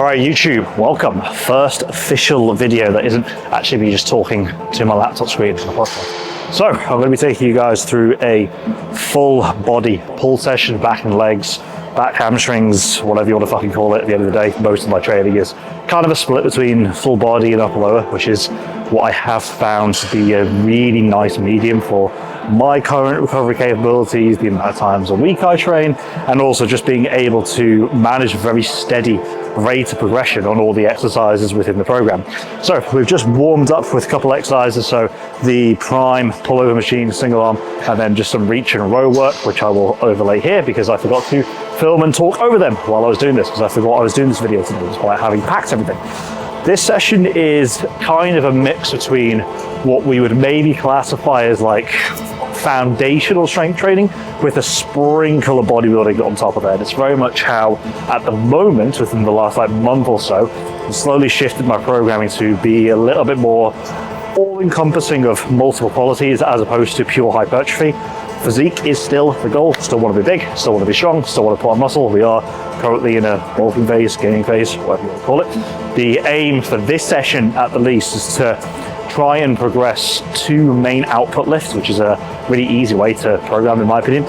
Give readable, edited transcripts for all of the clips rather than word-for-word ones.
Alright YouTube, welcome. First official video that isn't actually me just talking to my laptop screen for the podcast. So, I'm going to be taking you guys through a full body pull session, back and legs, back hamstrings, whatever you want to fucking call it. At the end of the day, most of my training is kind of a split between full body and upper lower, which is what I have found to be a really nice medium for my current recovery capabilities, the amount of times a week I train, and also just being able to manage a very steady rate of progression on all the exercises within the program. So we've just warmed up with a couple exercises, so the prime pullover machine, single arm, and then just some reach and row work, which I will overlay here because I forgot to film and talk over them while I was doing this, because I forgot I was doing this video today despite having packed everything. This session is kind of a mix between what we would maybe classify as like foundational strength training with a sprinkle of bodybuilding on top of it. It's very much how, at the moment, within the last month or so, I've slowly shifted my programming to be a little bit more all-encompassing of multiple qualities as opposed to pure hypertrophy. Physique is still the goal. Still want to be big, still want to be strong, still want to put on muscle. We are currently in a bulking phase, gaining phase, whatever you want to call it. The aim for this session, at the least, is to try and progress 2 main output lifts, which is a really easy way to program, in my opinion.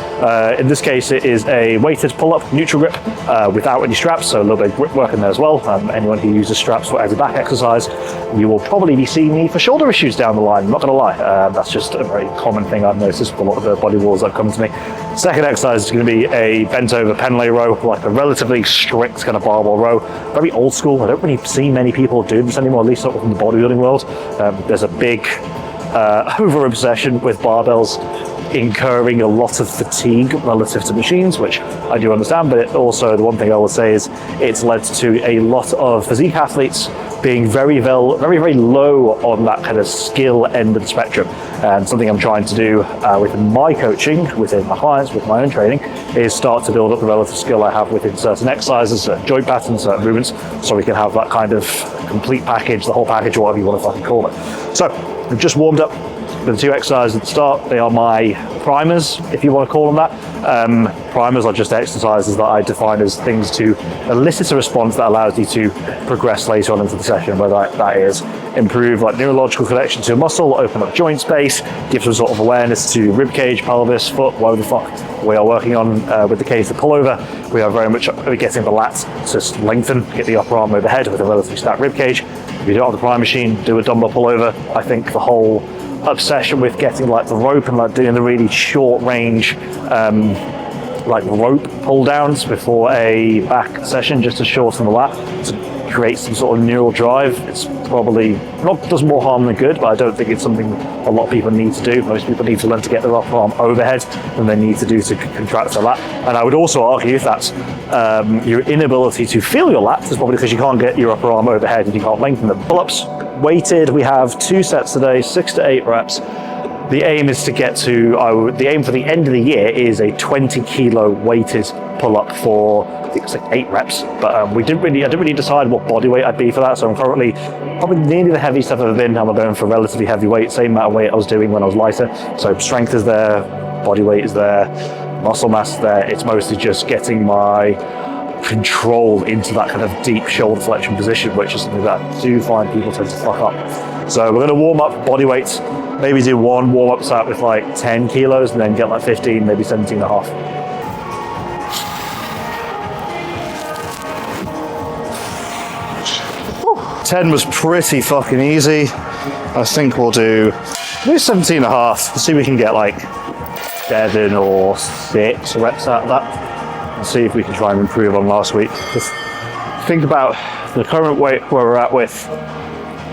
In this case, it is a weighted pull-up neutral grip without any straps, so a little bit of grip work in there as well. Anyone who uses straps for every back exercise, you will probably be seeing me for shoulder issues down the line, I'm not going to lie. That's just a very common thing I've noticed with a lot of the body walls that come to me. Second exercise is going to be a bent over pen lay row, like a relatively strict kind of barbell row. Very old school. I don't really see many people do this anymore, at least not within the bodybuilding world. There's a big over obsession with barbells incurring a lot of fatigue relative to machines, which I do understand, but it also, the one thing I will say is it's led to a lot of physique athletes being very low on that kind of skill end of the spectrum. And something I'm trying to do within my coaching, within my clients, with my own training, is start to build up the relative skill I have within certain exercises, certain joint patterns, certain movements, so we can have that kind of complete package, the whole package, whatever you want to fucking call it. So we've just warmed up with the 2 exercises at the start. They are my primers, if you want to call them that. Primers are just exercises that I define as things to elicit a response that allows you to progress later on into the session, whether that is improve like neurological connection to a muscle, open up joint space, give some sort of awareness to rib cage, pelvis, foot, whatever the fuck we are working on. With the case of pullover, we are very much getting the lats to lengthen, get the upper arm overhead with a relatively stacked rib cage. If you don't have the prime machine, do a dumbbell pullover. I think the whole obsession with getting like the rope and like doing the really short range like rope pull downs before a back session just to shorten the lat to create some sort of neural drive, it's probably does more harm than good, but I don't think it's something a lot of people need to do. Most people need to learn to get their upper arm overhead than they need to do to contract the lat. And I would also argue that your inability to feel your lats is probably because you can't get your upper arm overhead and you can't lengthen them. Pull-ups, weighted, we have 2 sets today, 6 to 8 reps. The aim is to get to, the aim for the end of the year is a 20 kilo weighted pull-up for, I think it's like 8 reps, but I didn't really decide what body weight I'd be for that, so I'm currently probably nearly the heaviest I've ever been. I'm going for relatively heavy weight, same amount of weight I was doing when I was lighter, so strength is there, body weight is there, muscle mass is there. It's mostly just getting my control into that kind of deep shoulder flexion position, which is something that I do find people tend to fuck up. So we're going to warm up body weights, maybe do 1 warm-up set with like 10 kilos and then get like 15, maybe 17 and a half. Whew. 10 was pretty fucking easy. I think we'll do 17 and a half. Let's see if we can get like 7 or 6 reps out of that. And see if we can try and improve on last week. Just think about the current weight where we're at with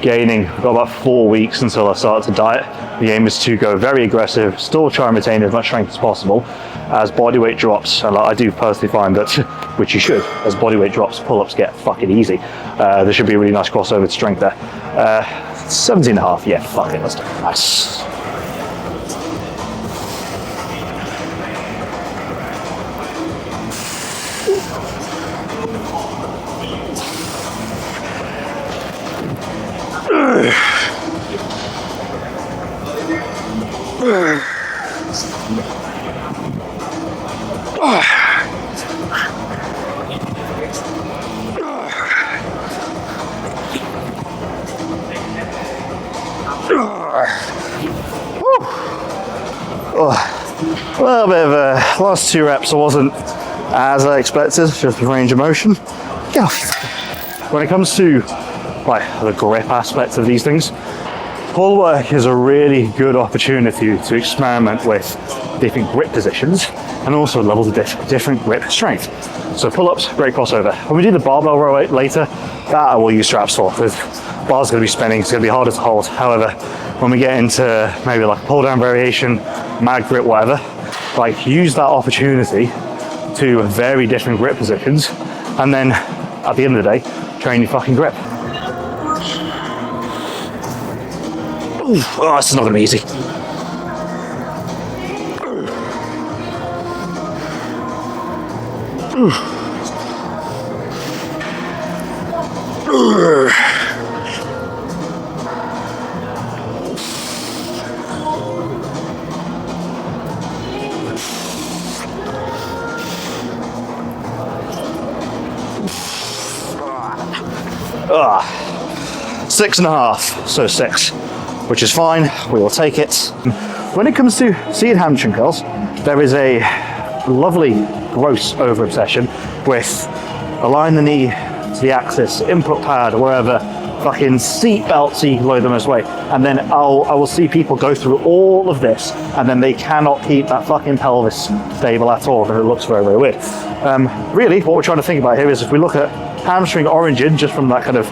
gaining. I've got about 4 weeks until I start to diet. The aim is to go very aggressive, still try and retain as much strength as possible. As body weight drops, and I do personally find that, which you should, as body weight drops, pull-ups get fucking easy. There should be a really nice crossover to strength there. 17 and a half, yeah, fuck it, let's do it. Nice. A little bit of a last 2 reps wasn't as I expected, just the range of motion. When it comes to like the grip aspect of these things, pull work is a really good opportunity to experiment with different grip positions and also levels of different grip strength. So pull-ups, great crossover. When we do the barbell row later, that I will use straps for, because bar's going to be spinning, it's going to be harder to hold. However, when we get into maybe like pull down variation, mag grip, whatever, like use that opportunity to vary different grip positions, and then at the end of the day, train your fucking grip. Ooh, oh, this is not going to be easy. Six and a half, so 6, which is fine, we will take it. When it comes to seated hamstring curls, there is a lovely gross over obsession with align the knee to the axis, input pad, or wherever, fucking seat belt so you can load the most weight. And then I will see people go through all of this and then they cannot keep that fucking pelvis stable at all, and it looks very, very weird. Really, what we're trying to think about here is if we look at hamstring origin, just from that kind of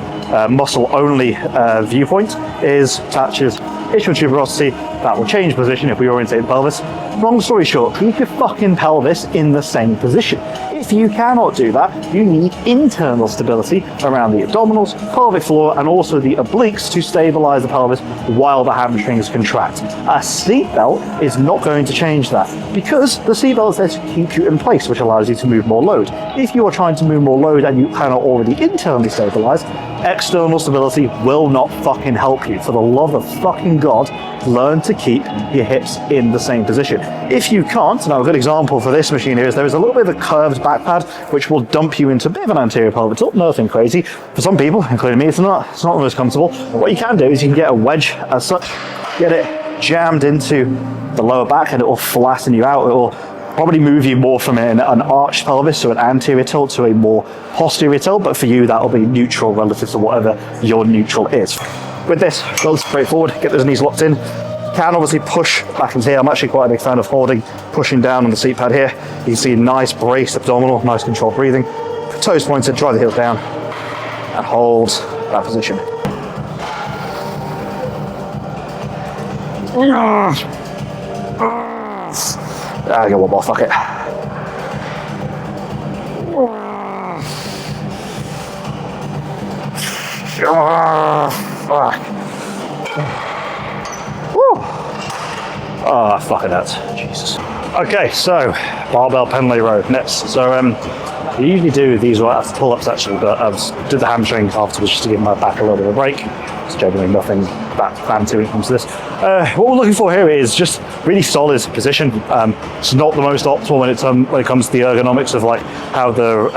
muscle only viewpoint, is attaches ischial tuberosity. That will change position if we orientate the pelvis. Long story short, keep your fucking pelvis in the same position. If you cannot do that, you need internal stability around the abdominals, pelvic floor, and also the obliques to stabilize the pelvis while the hamstrings contract. A seatbelt is not going to change that, because the seatbelt is there to keep you in place, which allows you to move more load. If you are trying to move more load and you cannot already internally stabilize, external stability will not fucking help you. For the love of fucking God, learn to keep your hips in the same position. If you can't, now a good example for this machine here is there is a little bit of a curved back pad which will dump you into a bit of an anterior pelvic tilt, nothing crazy. For some people, including me, it's not the most comfortable. But what you can do is you can get a wedge as such, get it jammed into the lower back, and it will flatten you out. It will probably move you more from an arched pelvis, so an anterior tilt, to a more posterior tilt, but for you that will be neutral relative to whatever your neutral is. With this, relatively straightforward, get those knees locked in. Can obviously push back into here. I'm actually quite a big fan of pushing down on the seat pad here. You can see nice braced abdominal, nice controlled breathing. Toes pointed, drive the heels down, and hold that position. I get one more, fuck it. Oh, fucking hurts. Jesus. Okay, so barbell pendlay row next. So I usually do these right after pull-ups actually, but I did the hamstring afterwards just to give my back a little bit of a break. It's generally nothing that fancy when it comes to this. What we're looking for here is just really solid position. It's not the most optimal when it comes to the ergonomics of like how the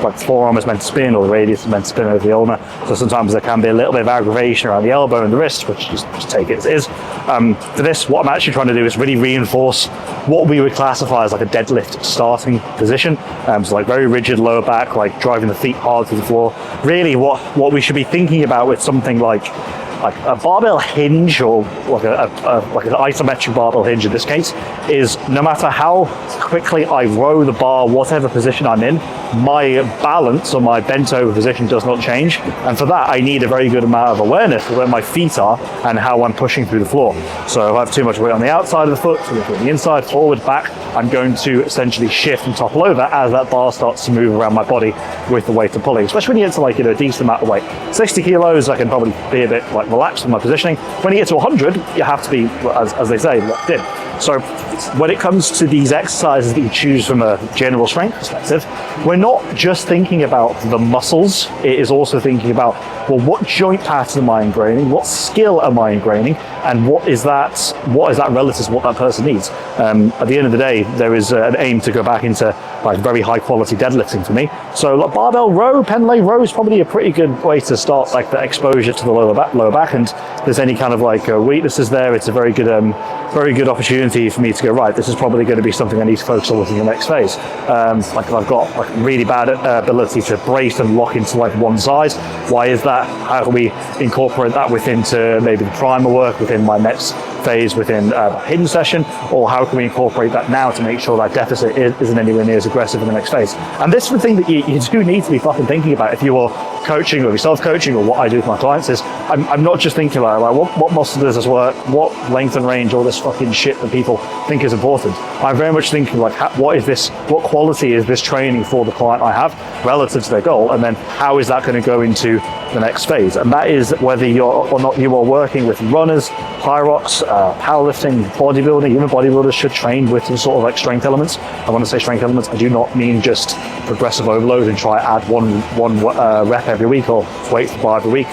like forearm is meant to spin, or the radius is meant to spin over the ulna. So sometimes there can be a little bit of aggravation around the elbow and the wrist, which just take it as is. For this, what I'm actually trying to do is really reinforce what we would classify as like a deadlift starting position. So like very rigid lower back, like driving the feet hard to the floor. Really what we should be thinking about with something like a barbell hinge, or like an isometric barbell hinge in this case, is no matter how quickly I row the bar, whatever position I'm in, my balance or my bent over position does not change. And for that, I need a very good amount of awareness of where my feet are and how I'm pushing through the floor. So if I have too much weight on the outside of the foot, so on the inside, forward, back, I'm going to essentially shift and topple over as that bar starts to move around my body with the weight of pulling, especially when you get to like, a decent amount of weight. 60 kilos, I can probably be a bit like relaxed with my positioning. When you get to 100, you have to be, as they say, locked in. So when it comes to these exercises that you choose from a general strength perspective, we're not just thinking about the muscles, it is also thinking about, well, what joint pattern am I ingraining, what skill am I ingraining, and what is that relative to what that person needs. At the end of the day, there is an aim to go back into like very high quality deadlifting for me. So like barbell row, pendlay row is probably a pretty good way to start like the exposure to the lower back. And if there's any kind of like weaknesses there, it's a very good opportunity for me to go, right, this is probably going to be something I need to focus on in the next phase. Like if I've got like really bad ability to brace and lock into like one side, why is that? How can we incorporate that into maybe the primer work within my next phase within a hidden session, or how can we incorporate that now to make sure that deficit isn't anywhere near as aggressive in the next phase? And this is the thing that you do need to be fucking thinking about if you're coaching or if you're self-coaching, or what I do with my clients is I'm not just thinking about like what muscle does this work, what length and range, all this fucking shit that people think is important. I'm very much thinking like what quality is this training for the client I have relative to their goal, and then how is that going to go into the next phase? And that is whether you're or not you are working with runners, high rocks, powerlifting, bodybuilding. Even bodybuilders should train with some sort of like strength elements. I want to say strength elements, I do not mean just progressive overload and try add one rep every week or weight bar every week.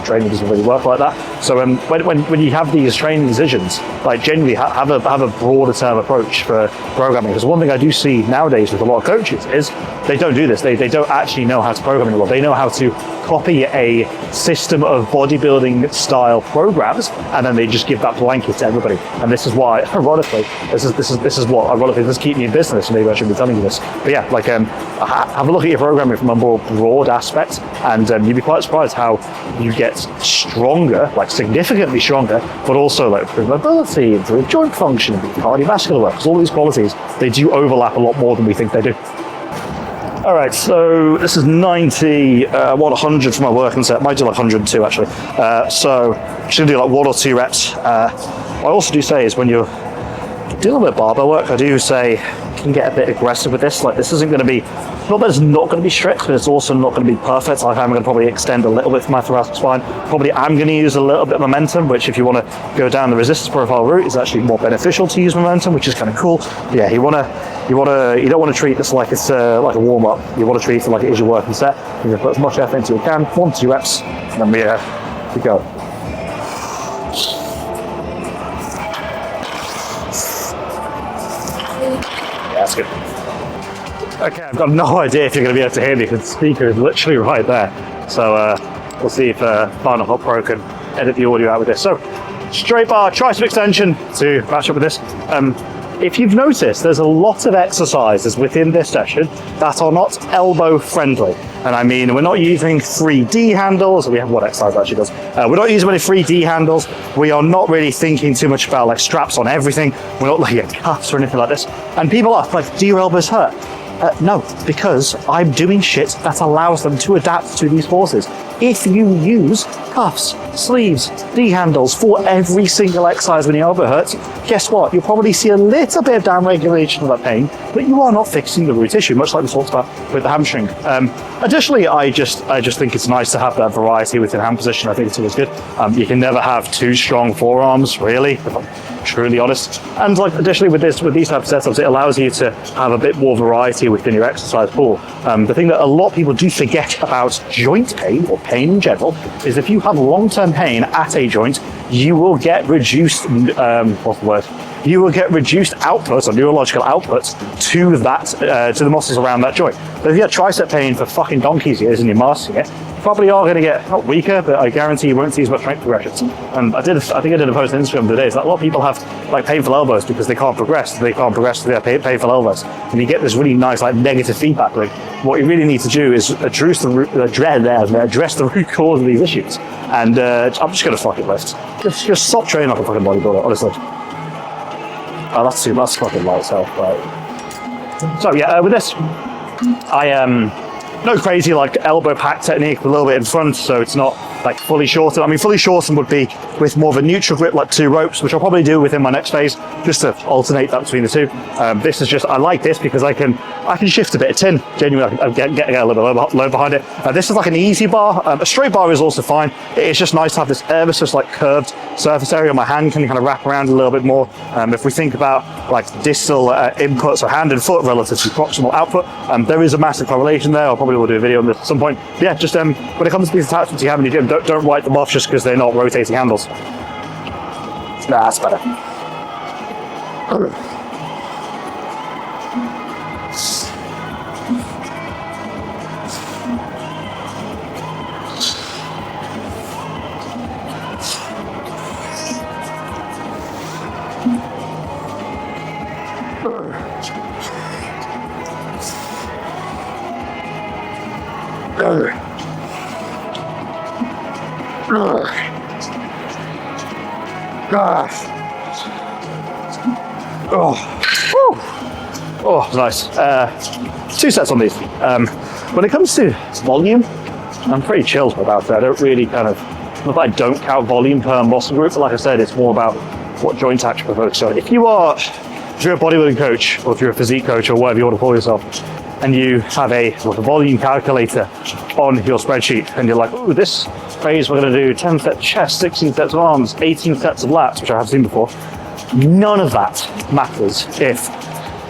Training doesn't really work like that. So when you have these training decisions, like generally have a broader term approach for programming. Because one thing I do see nowadays with a lot of coaches is they don't do this. They don't actually know how to program anymore. They know how to copy a system of bodybuilding style programs, and then they just give that blanket to everybody. And this is why, ironically, this is what ironically does keep me in business. Maybe I shouldn't be telling you this, but yeah, like have a look at your programming from a more broad aspect, and you'd be quite surprised how you get stronger, like significantly stronger, but also like improve mobility, improve joint function, cardiovascular work. Because all these qualities, they do overlap a lot more than we think they do. All right, so this is 90, 100 for my working set. Might do like 102 actually. So just gonna do like 1 or 2 reps. What I also do say is when you're doing a bit of barbell work, I do say you can get a bit aggressive with this. Like this isn't going to be, not that it's not going to be strict, but it's also not going to be perfect. Like I'm going to probably extend a little bit from my thoracic spine. Probably I'm going to use a little bit of momentum, which if you want to go down the resistance profile route is actually more beneficial to use momentum, which is kind of cool. But yeah, you don't want to treat this like it's like a warm up. You want to treat it like it is your working set. You're going to put as much effort into you can, 1 to 2 reps, and then we go. That's good. Okay, I've got no idea if you're going to be able to hear me because the speaker is literally right there. So we'll see if Final Cut Pro can edit the audio out with this. So straight bar, tricep extension to match up with this. If you've noticed, there's a lot of exercises within this session that are not elbow friendly. And I mean, we're not using 3D handles. We have what exercise actually does. We're not using any 3D handles. We are not really thinking too much about like straps on everything. We're not looking at cuffs or anything like this. And people ask, like, do your elbows hurt? No, because I'm doing shit that allows them to adapt to these forces. If you use cuffs, sleeves, D-handles for every single exercise when your elbow hurts, guess what? You'll probably see a little bit of downregulation of that pain, but you are not fixing the root tissue, much like we talked about with the hamstring. Additionally, I just think it's nice to have that variety within hand position. I think it's always good. You can never have too strong forearms, really, if I'm truly honest. And like additionally with these types of setups, it allows you to have a bit more variety within your exercise pool. The thing that a lot of people do forget about joint pain, or pain in general, is if you have long-term pain at a joint, you will get reduced, you will get reduced output or neurological output to that, to the muscles around that joint. But if you have tricep pain for fucking donkey's years and you're mastering it, you probably are going to get, not weaker, but I guarantee you won't see as much strength progression. And I think I did a post on Instagram today, so a lot of people have like painful elbows because they can't progress to their painful elbows. And you get this really nice like negative feedback loop. What you really need to do is address the root cause of these issues. And I'm just going to fucking lift. Just stop training like a fucking bodybuilder, honestly. Oh, that's fucking light itself, right? So yeah, with this, I no crazy like elbow pack technique, a little bit in front, so it's not like fully shortened. I mean, fully shortened would be with more of a neutral grip, like 2 ropes, which I'll probably do within my next phase, just to alternate that between the two. This is just, I like this because I can I can shift a bit of tin. Genuinely, I get a little bit low behind it. This is like an easy bar. A straight bar is also fine. It's just nice to have this ever so slight curved surface area. My hand can kind of wrap around a little bit more. If we think about like distal inputs, or hand and foot relative to proximal output, there is a massive correlation there. I'll probably will do a video on this at some point. But yeah, just when it comes to these attachments you have in your gym, don't write them off just because they're not rotating handles. Nah, that's better. Oh, nice. 2 sets on these. When it comes to volume, I'm pretty chill about that. I don't really not that I don't count volume per muscle group, but like I said, it's more about what joint action provokes. So if you're a bodybuilding coach, or if you're a physique coach, or whatever you want to call yourself, and you have a volume calculator on your spreadsheet, and you're like, oh, this phase we're going to do 10 sets of chest, 16 sets of arms, 18 sets of lats, which I have seen before. None of that matters if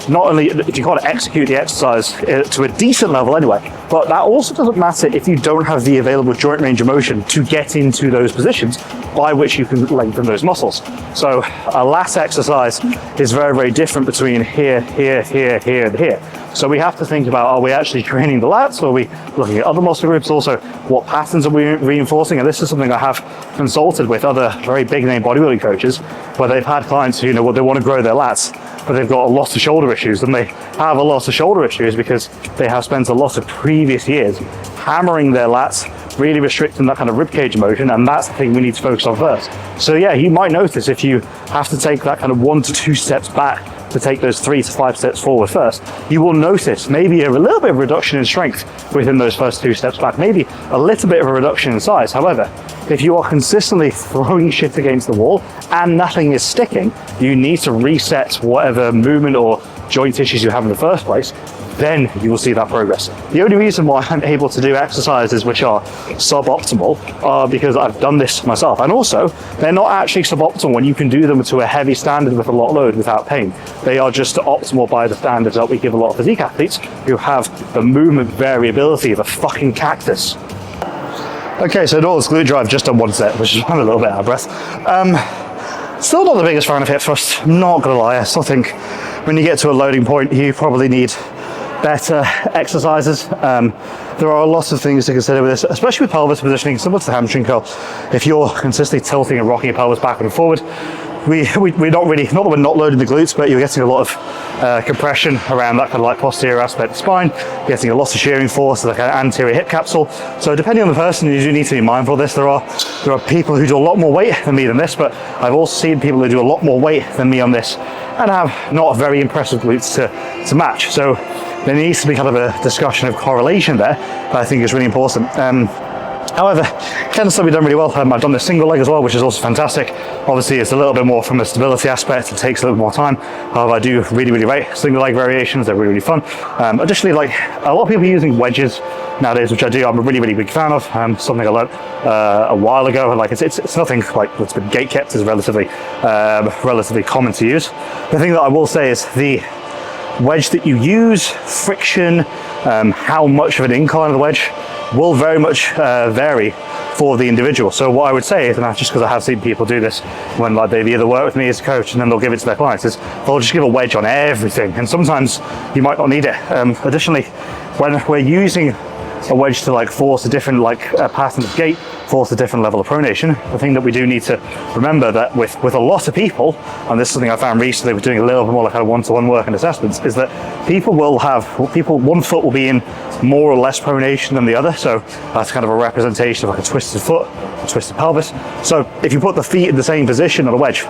you can't execute the exercise to a decent level anyway, but that also doesn't matter if you don't have the available joint range of motion to get into those positions by which you can lengthen those muscles. So a lat exercise is very, very different between here, here, here, here, and here. So we have to think about, are we actually training the lats, or are we looking at other muscle groups? Also, what patterns are we reinforcing? And this is something I have consulted with other very big name bodybuilding coaches, where they've had clients who, they want to grow their lats, but they've got a lot of shoulder issues, and they have a lot of shoulder issues because they have spent a lot of previous years hammering their lats, really restricting that kind of ribcage motion, and that's the thing we need to focus on first. So yeah, you might notice if you have to take that kind of 1 to 2 steps back to take those 3 to 5 steps forward first, you will notice maybe a little bit of reduction in strength within those first 2 steps back, maybe a little bit of a reduction in size. However, if you are consistently throwing shit against the wall and nothing is sticking, you need to reset whatever movement or joint issues you have in the first place. Then you will see that progress. The only reason why I'm able to do exercises which are suboptimal are because I've done this myself. And also, they're not actually suboptimal when you can do them to a heavy standard with a lot of load without pain. They are just optimal by the standards that we give a lot of physique athletes who have the movement variability of a fucking cactus. Okay, so North's glute drive just done 1 set, which is I'm a little bit out of breath. Still not the biggest fan of hip thrust, I'm not gonna lie. I still think when you get to a loading point, you probably need better exercises. There are lots of things to consider with this, especially with pelvis positioning, similar to the hamstring curl. If you're consistently tilting and rocking your pelvis backward and forward, we're not really, not that we're not loading the glutes, but you're getting a lot of compression around that kind of like posterior aspect of the spine, getting a lot of shearing force, like an anterior hip capsule. So depending on the person, you do need to be mindful of this. There are people who do a lot more weight than me than this, but I've also seen people who do a lot more weight than me on this and have not very impressive glutes to match. So there needs to be kind of a discussion of correlation there that I think is really important. However, can still be done really well. I've done this single leg as well, which is also fantastic. Obviously, it's a little bit more from a stability aspect. It takes a little more time. However, I do really, really rate single leg variations. They're really, really fun. Additionally, like a lot of people are using wedges nowadays, which I'm a really, really big fan of. Something I learned a while ago. Like it's nothing like that's been gate kept. Is relatively common to use. The thing that I will say is the wedge that you use, friction, how much of an incline of the wedge will very much vary for the individual. So what I would say is, and that's just because I have seen people do this when like they've either worked with me as a coach and then they'll give it to their clients, is they'll just give a wedge on everything, and sometimes you might not need it. Additionally, when we're using a wedge to like force a different pattern of gait, force a different level of pronation, the thing that we do need to remember that with a lot of people, and this is something I found recently with doing a little bit more like kind of one-to-one work and assessments, is that one foot will be in more or less pronation than the other. So that's kind of a representation of like a twisted foot, a twisted pelvis. So if you put the feet in the same position on a wedge,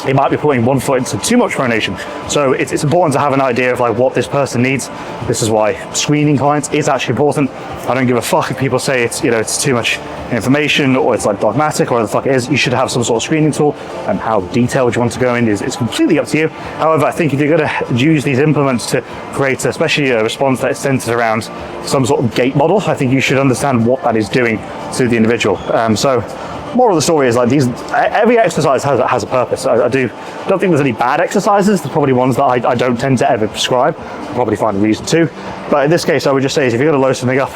he might be putting one foot into too much pronation. So it's important to have an idea of like what this person needs. This is why screening clients is actually important. I don't give a fuck if people say it's, you know, it's too much information or it's like dogmatic or whatever the fuck it is. You should have some sort of screening tool, and how detailed you want to go in is completely up to you. However, I think if you're going to use these implements to create especially a response that is centered around some sort of gait model, I think you should understand what that is doing to the individual. So moral of the story is like every exercise has a purpose. I don't think there's any bad exercises. There's probably ones that I don't tend to ever prescribe. I'll probably find a reason to. But in this case, I would just say is if you're going to load something up,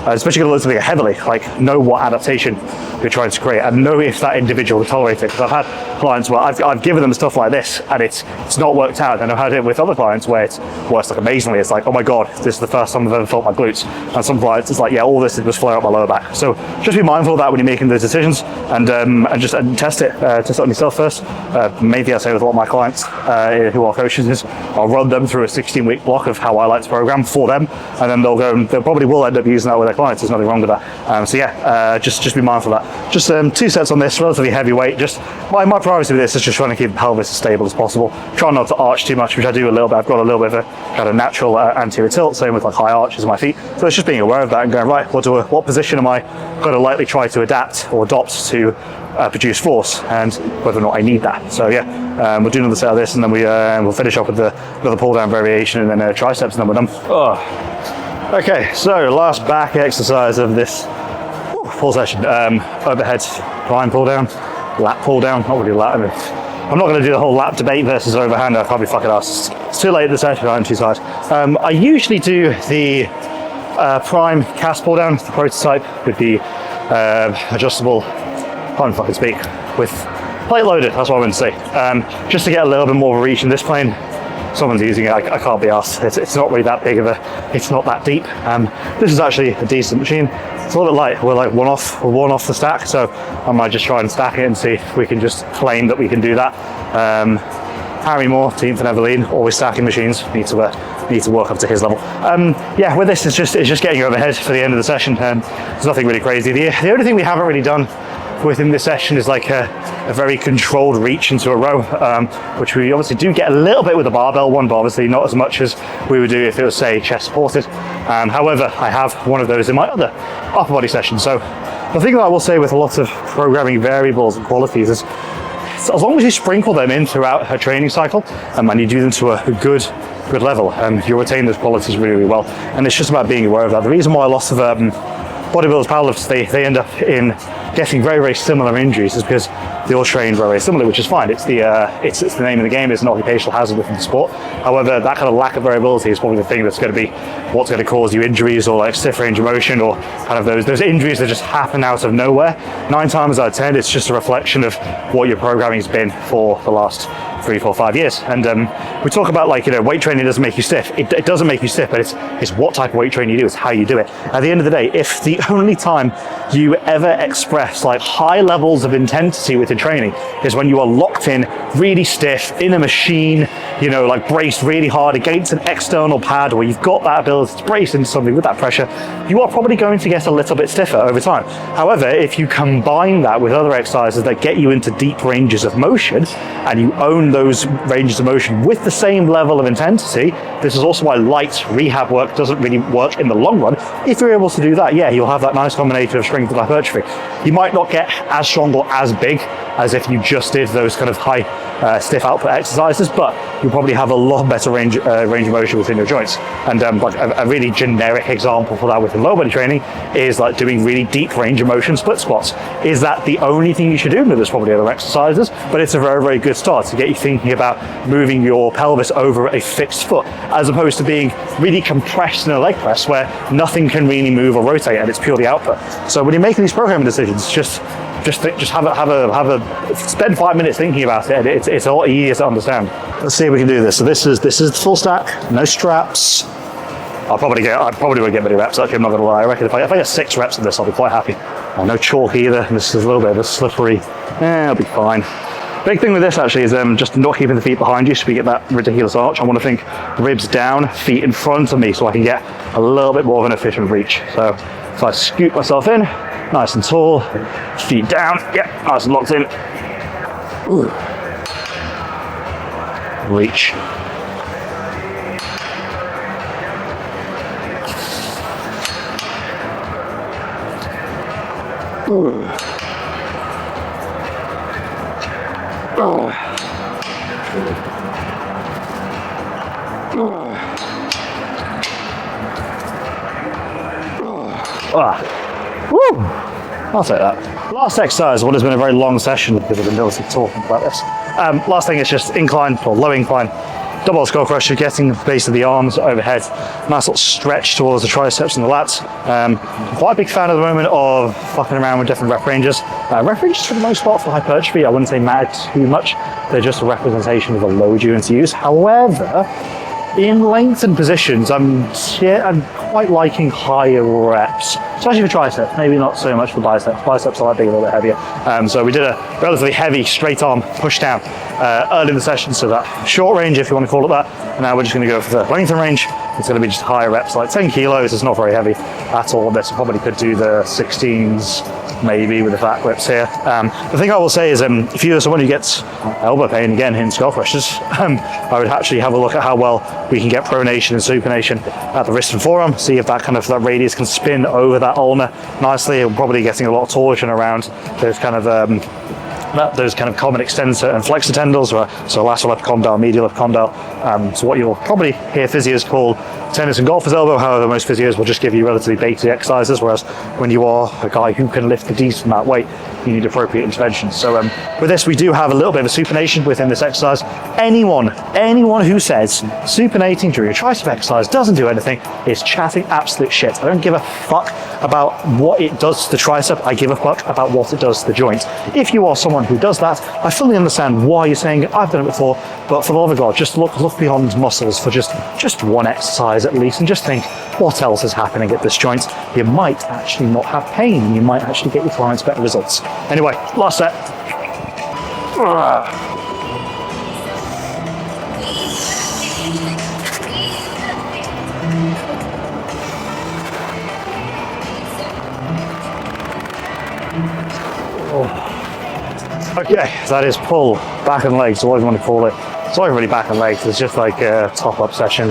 especially going to load something heavily, like know what adaptation you're trying to create and know if that individual will tolerate it. Because I've had clients where I've given them stuff like this and it's not worked out. And I've had it with other clients where it's works like amazingly. It's like, oh my God, this is the first time I've ever felt my glutes. And some clients, it's like, yeah, all this did was flare up my lower back. So just be mindful of that when you're making those decisions, and just test it on yourself first. Maybe I say with a lot of my clients who are coaches is I'll run them through a 16-week block of how I like to program for them, and then they'll go and they probably will end up using that with their clients. There's nothing wrong with that. So yeah, just be mindful of that. Just 2 sets on this, relatively heavy weight. Just my priority with this is just trying to keep the pelvis as stable as possible. Try not to arch too much, which I do a little bit. I've got a little bit of a kind of natural anterior tilt, same with like high arches in my feet. So it's just being aware of that and going, right, what position am I going to likely try to adapt or adopt to produce force, and whether or not I need that. So yeah, we'll do another set of this, and then we'll finish up with another pull down variation, and then triceps, and then we're done. Oh. Okay, so last back exercise of this full session. Overhead climb pull down, lat pull down. Not really lat. I'm not going to do the whole lat debate versus overhand. I can't be fucking asked. It's too late in the session. I'm too tired. I usually do the prime cast pull down, the prototype with the adjustable. Can't fucking speak, with plate loaded. That's what I'm going to say. Just to get a little bit more of a reach in this plane. Someone's using it. I can't be asked. It's not really that big of a. It's not that deep. This is actually a decent machine. It's a little bit light. We're like one off the stack, so I might just try and stack it and see if we can just claim that we can do that. Harry Moore, Team for Neverlean, always stacking machines. Need to work up to his level. Yeah, with this, it's just getting overhead for the end of the session. There's nothing really crazy. The only thing we haven't really done within this session is like a very controlled reach into a row, which we obviously do get a little bit with the barbell one, but obviously not as much as we would do if it was, say, chest supported. However, I have one of those in my other upper body session. So the thing that I will say with a lot of programming variables and qualities is, as long as you sprinkle them in throughout her training cycle, and you do them to a good level, you'll retain those qualities really, really well. And it's just about being aware of that. The reason why a lot of bodybuilders, powerlifters, they end up in getting very, very similar injuries is because they all train very, very similarly, which is fine. It's the name of the game. It's an occupational hazard within the sport. However, that kind of lack of variability is probably the thing that's going to be what's going to cause you injuries, or like stiff range of motion, or kind of those injuries that just happen out of nowhere. 9 times out of 10, it's just a reflection of what your programming's been for the last 3, 4, 5 years. And we talk about, like, weight training doesn't make you stiff. It doesn't make you stiff, but it's what type of weight training you do. It's how you do it. At the end of the day, if the only time you ever express like high levels of intensity within training is when you are locked in, really stiff, in a machine, like braced really hard against an external pad, where you've got that ability to brace into something with that pressure, you are probably going to get a little bit stiffer over time. However, if you combine that with other exercises that get you into deep ranges of motion, and you own those ranges of motion with the same level of intensity, this is also why light rehab work doesn't really work in the long run. If you're able to do that, yeah, you'll have that nice combination of strength and hypertrophy. You might not get as strong or as big as if you just did those kind of high stiff output exercises, but you'll probably have a lot better range of motion within your joints. And like a really generic example for that within lower body training is like doing really deep range of motion split squats. Is that the only thing you should do? No, there's probably other exercises, but it's a very, very good start to get you thinking about moving your pelvis over a fixed foot, as opposed to being really compressed in a leg press where nothing can really move or rotate and it's purely output. So when you're making these programming decisions, just spend 5 minutes thinking about it. It's a lot easier to understand. Let's see if we can do this. So this is the full stack, no straps. I probably won't get many reps. Actually, I'm not going to lie. I reckon if I get 6 reps of this, I'll be quite happy. No chalk either. This is a little bit of a slippery. I'll be fine. Big thing with this actually is just not keeping the feet behind you, so we get that ridiculous arch. I want to think ribs down, feet in front of me, so I can get a little bit more of an efficient reach. So if I scoop myself in, nice and tall, feet down, yep, nice and locked in. Ooh. reach. Woo! I'll take that. Last exercise, what has been a very long session because I've been mostly talking about this. Last thing is just incline or low incline. Double skull crusher, getting the base of the arms overhead. Nice little stretch towards the triceps and the lats. Quite a big fan at the moment of fucking around with different rep ranges. Rep ranges for the most part for hypertrophy, I wouldn't say matter too much. They're just a representation of the load you're going to use. However, in lengthened positions, I'm quite liking higher reps, especially for triceps, maybe not so much for biceps. Biceps are like being a little bit heavier. So we did a relatively heavy straight arm push down early in the session, so that short range, if you want to call it that. And now we're just going to go for the lengthened range. It's going to be just higher reps, like 10 kilos. It's not very heavy at all. This probably could do the 16s maybe with the fat grips here. The thing I will say is if you're someone who gets elbow pain, again, in skull crushers, I would actually have a look at how well we can get pronation and supination at the wrist and forearm, see if that radius can spin over that ulna nicely. We're probably getting a lot of torsion around those kind of common extensor and flexor tendons, so lateral epicondyle, medial epicondyle. So what you'll probably hear physios call tennis and golfer's elbow. However, most physios will just give you relatively basic exercises, whereas when you are a guy who can lift a decent amount of weight, you need appropriate intervention. So with this, we do have a little bit of a supination within this exercise. Anyone who says supinating during a tricep exercise doesn't do anything is chatting absolute shit. I don't give a fuck about what it does to the tricep. I give a fuck about what it does to the joint. If you are someone who does that, I fully understand why you're saying it. I've done it before, but for the love of God, just look beyond muscles for just one exercise at least, and just think what else is happening at this joint. You might actually not have pain. You might actually get your clients better results. Anyway, last set. Okay, that is pull, back and legs, whatever you want to call it. It's not really back and legs, it's just like a top-up session.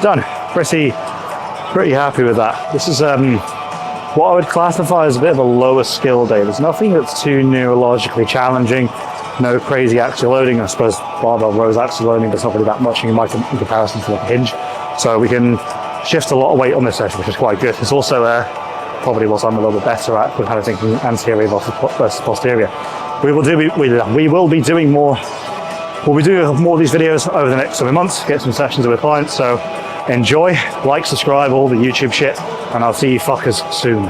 Done. Pretty happy with that. This is what I would classify as a bit of a lower skill day. There's nothing that's too neurologically challenging, no crazy axial loading. I suppose barbell rows axial loading, but it's not really that much in comparison to like a hinge. So we can shift a lot of weight on this session, which is quite good. It's also probably what I'm a little bit better at, with kind of thinking anterior versus posterior. We will be doing more. We'll be doing more of these videos over the next coming months, get some sessions with clients. So enjoy, like, subscribe, all the YouTube shit, and I'll see you fuckers soon.